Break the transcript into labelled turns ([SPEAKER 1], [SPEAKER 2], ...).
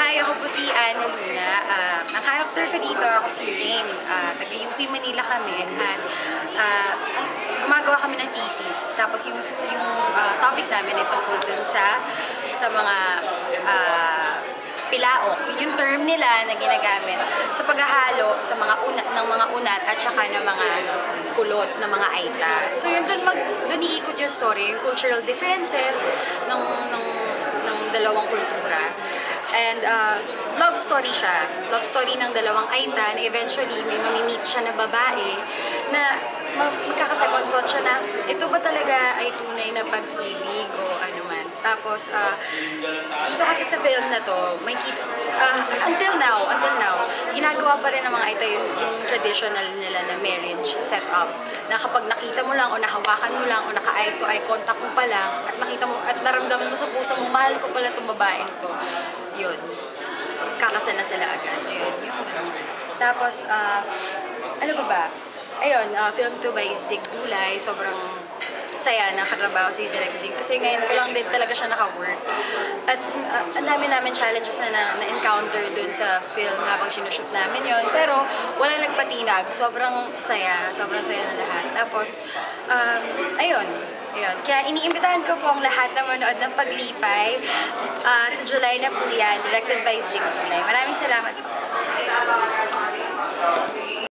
[SPEAKER 1] Hi, ako po si Ana Luna. Ang character ko dito, ako si Rain. Taga-UP Manila kami at gumagawa kami ng thesis. Tapos yung topic namin ay tungkol dun sa mga pilaok. Yung term nila na ginagamit sa paghahalo sa mga unat at saka ng mga kulot ng mga aita. So yun dun iikot yung story, yung cultural differences ng dalawang kultura. And love story siya. Love story ng dalawang aita na eventually may mamimit siya na babae na magkakasagonfront siya na ito ba talaga ay tunay na pag-ibig o ano man. Tapos dito kasi sa film na to, may until now, ginagawa pa rin ng mga aita yung traditional nila na marriage setup. Na kapag nakita mo lang o nahawakan mo lang o naka-eye to eye contact mo pa lang at nakita mo at naramdaman mo sa puso mo, mahal ko pala itong babaeng to. Yun. Kakasal na sila agad. Ayun, yung ganun. Tapos, ano ba? Ayun, film to by Zig Dulay. Sobrang saya na katrabaho si Direk Zig. Kasi ngayon ko lang din talaga siya naka-work. At ang dami namin challenges na na-encounter dun sa film habang sinushoot namin yon. Pero wala nagpatinag. Sobrang saya na lahat. Tapos, ayun. Kaya iniimbitahan ko po ang lahat na manood ng Paglipay sa July na po yan, directed by Zig Dulay. Maraming salamat po.